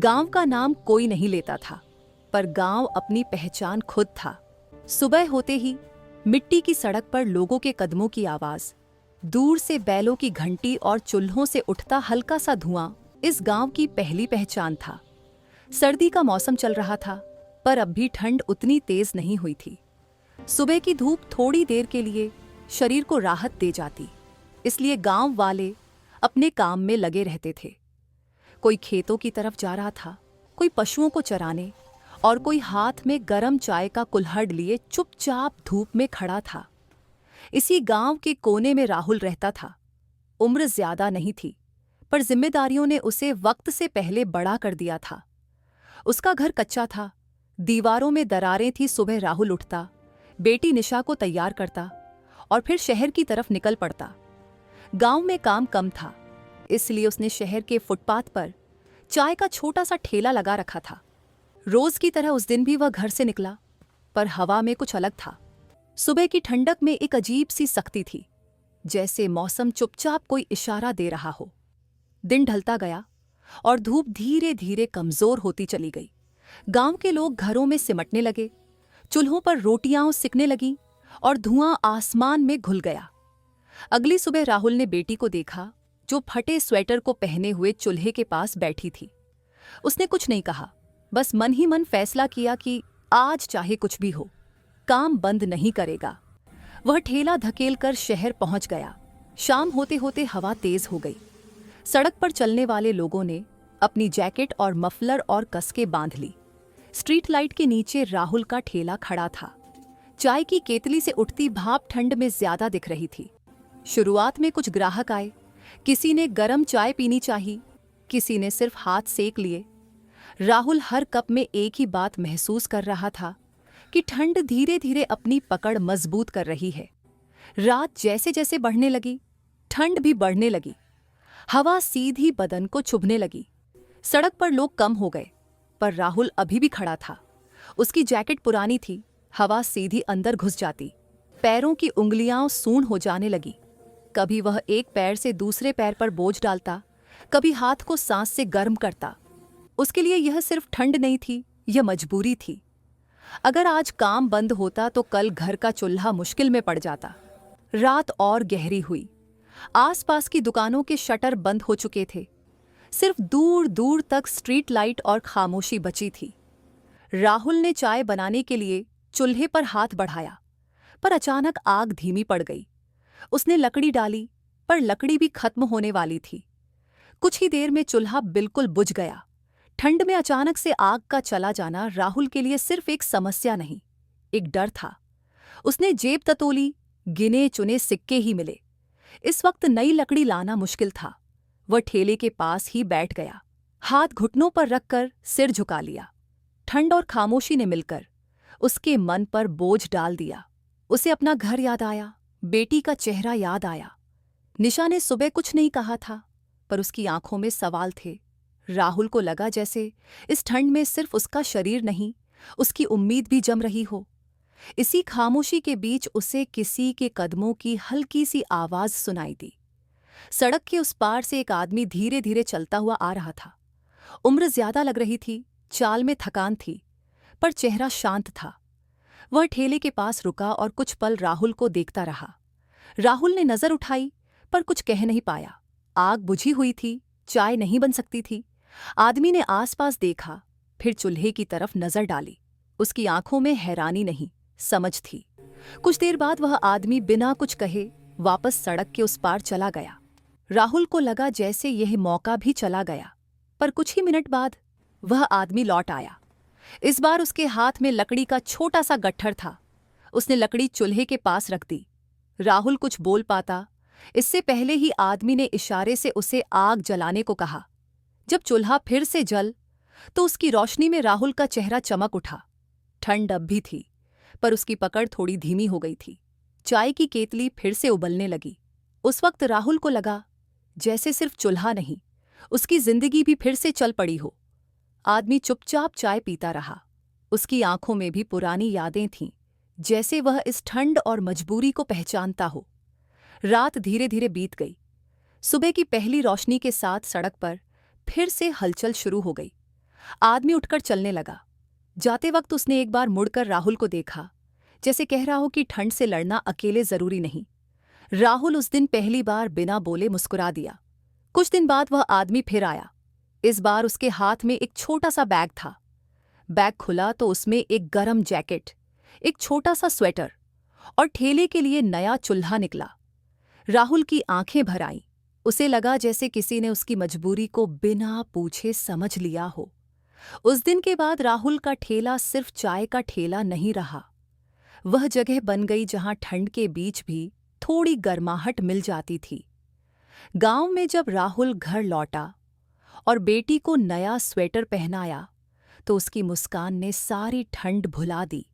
गांव का नाम कोई नहीं लेता था, पर गांव अपनी पहचान खुद था। सुबह होते ही मिट्टी की सड़क पर लोगों के कदमों की आवाज, दूर से बैलों की घंटी और चूल्हों से उठता हल्का सा धुआं इस गांव की पहली पहचान था। सर्दी का मौसम चल रहा था, पर अब भी ठंड उतनी तेज नहीं हुई थी। सुबह की धूप थोड़ी देर के लिए शरीर को राहत दे जाती, इसलिए गांव वाले अपने काम में लगे रहते थे। कोई खेतों की तरफ जा रहा था, कोई पशुओं को चराने, और कोई हाथ में गरम चाय का कुल्हड़ लिए चुपचाप धूप में खड़ा था। इसी गांव के कोने में राहुल रहता था। उम्र ज्यादा नहीं थी, पर जिम्मेदारियों ने उसे वक्त से पहले बड़ा कर दिया था। उसका घर कच्चा था, दीवारों में दरारें थी। सुबह राहुल उठता, बेटी निशा को तैयार करता और फिर शहर की तरफ निकल पड़ता। गांव में काम कम था, इसलिए उसने शहर के फुटपाथ पर चाय का छोटा सा ठेला लगा रखा था। रोज की तरह उस दिन भी वह घर से निकला, पर हवा में कुछ अलग था। सुबह की ठंडक में एक अजीब सी सख्ती थी, जैसे मौसम चुपचाप कोई इशारा दे रहा हो। दिन ढलता गया और धूप धीरे धीरे कमजोर होती चली गई। गांव के लोग घरों में सिमटने लगे, चूल्हों पर रोटियां सिकने लगीं और धुआं आसमान में घुल गया। अगली सुबह राहुल ने बेटी को देखा, जो फटे स्वेटर को पहने हुए चूल्हे के पास बैठी थी। उसने कुछ नहीं कहा, बस मन ही मन फैसला किया कि आज चाहे कुछ भी हो, काम बंद नहीं करेगा। वह ठेला धकेलकर शहर पहुंच गया। शाम होते होते हवा तेज हो गई। सड़क पर चलने वाले लोगों ने अपनी जैकेट और मफलर और कसके बांध ली। स्ट्रीट लाइट के नीचे राहुल का ठेला खड़ा था। चाय की केतली से उठती भाप ठंड में ज्यादा दिख रही थी। शुरुआत में कुछ ग्राहक आए, किसी ने गरम चाय पीनी चाहिए, किसी ने सिर्फ हाथ सेक लिए। राहुल हर कप में एक ही बात महसूस कर रहा था कि ठंड धीरे धीरे अपनी पकड़ मजबूत कर रही है। रात जैसे जैसे बढ़ने लगी, ठंड भी बढ़ने लगी। हवा सीधी बदन को चुभने लगी। सड़क पर लोग कम हो गए, पर राहुल अभी भी खड़ा था। उसकी जैकेट पुरानी थी, हवा सीधी अंदर घुस जाती। पैरों की उंगलियां सून हो जाने लगी। कभी वह एक पैर से दूसरे पैर पर बोझ डालता, कभी हाथ को सांस से गर्म करता। उसके लिए यह सिर्फ ठंड नहीं थी, यह मजबूरी थी। अगर आज काम बंद होता तो कल घर का चूल्हा मुश्किल में पड़ जाता। रात और गहरी हुई। आसपास की दुकानों के शटर बंद हो चुके थे। सिर्फ दूर दूर तक स्ट्रीट लाइट और खामोशी बची थी। राहुल ने चाय बनाने के लिए चूल्हे पर हाथ बढ़ाया, पर अचानक आग धीमी पड़ गई। उसने लकड़ी डाली, पर लकड़ी भी खत्म होने वाली थी। कुछ ही देर में चूल्हा बिल्कुल बुझ गया। ठंड में अचानक से आग का चला जाना राहुल के लिए सिर्फ एक समस्या नहीं, एक डर था। उसने जेब टटोली, गिने चुने सिक्के ही मिले। इस वक्त नई लकड़ी लाना मुश्किल था। वह ठेले के पास ही बैठ गया, हाथ घुटनों पर रखकर सिर झुका लिया। ठंड और खामोशी ने मिलकर उसके मन पर बोझ डाल दिया। उसे अपना घर याद आया, बेटी का चेहरा याद आया। निशा ने सुबह कुछ नहीं कहा था, पर उसकी आंखों में सवाल थे। राहुल को लगा जैसे इस ठंड में सिर्फ उसका शरीर नहीं, उसकी उम्मीद भी जम रही हो। इसी खामोशी के बीच उसे किसी के कदमों की हल्की सी आवाज सुनाई दी। सड़क के उस पार से एक आदमी धीरे धीरे चलता हुआ आ रहा था। उम्र ज्यादा लग रही थी, चाल में थकान थी, पर चेहरा शांत था। वह ठेले के पास रुका और कुछ पल राहुल को देखता रहा। राहुल ने नजर उठाई, पर कुछ कह नहीं पाया। आग बुझी हुई थी, चाय नहीं बन सकती थी। आदमी ने आसपास देखा, फिर चूल्हे की तरफ नजर डाली। उसकी आंखों में हैरानी नहीं, समझ थी। कुछ देर बाद वह आदमी बिना कुछ कहे वापस सड़क के उस पार चला गया। राहुल को लगा जैसे यह मौका भी चला गया, पर कुछ ही मिनट बाद वह आदमी लौट आया। इस बार उसके हाथ में लकड़ी का छोटा सा गट्ठर था। उसने लकड़ी चूल्हे के पास रख दी। राहुल कुछ बोल पाता, इससे पहले ही आदमी ने इशारे से उसे आग जलाने को कहा। जब चूल्हा फिर से जल, तो उसकी रोशनी में राहुल का चेहरा चमक उठा। ठंड अब भी थी, पर उसकी पकड़ थोड़ी धीमी हो गई थी। चाय की केतली फिर से उबलने लगी। उस वक्त राहुल को लगा जैसे सिर्फ चूल्हा नहीं, उसकी जिंदगी भी फिर से चल पड़ी हो। आदमी चुपचाप चाय पीता रहा। उसकी आंखों में भी पुरानी यादें थीं, जैसे वह इस ठंड और मजबूरी को पहचानता हो। रात धीरे धीरे बीत गई। सुबह की पहली रोशनी के साथ सड़क पर फिर से हलचल शुरू हो गई। आदमी उठकर चलने लगा। जाते वक्त उसने एक बार मुड़कर राहुल को देखा, जैसे कह रहा हो कि ठंड से लड़ना अकेले जरूरी नहीं। राहुल उस दिन पहली बार बिना बोले मुस्कुरा दिया। कुछ दिन बाद वह आदमी फिर आया। इस बार उसके हाथ में एक छोटा सा बैग था। बैग खुला तो उसमें एक गरम जैकेट, एक छोटा सा स्वेटर और ठेले के लिए नया चूल्हा निकला। राहुल की आंखें भर आईं। उसे लगा जैसे किसी ने उसकी मजबूरी को बिना पूछे समझ लिया हो। उस दिन के बाद राहुल का ठेला सिर्फ चाय का ठेला नहीं रहा। वह जगह बन गई जहां ठंड के बीच भी थोड़ी गर्माहट मिल जाती थी। गांव में जब राहुल घर लौटा और बेटी को नया स्वेटर पहनाया तो उसकी मुस्कान ने सारी ठंड भुला दी।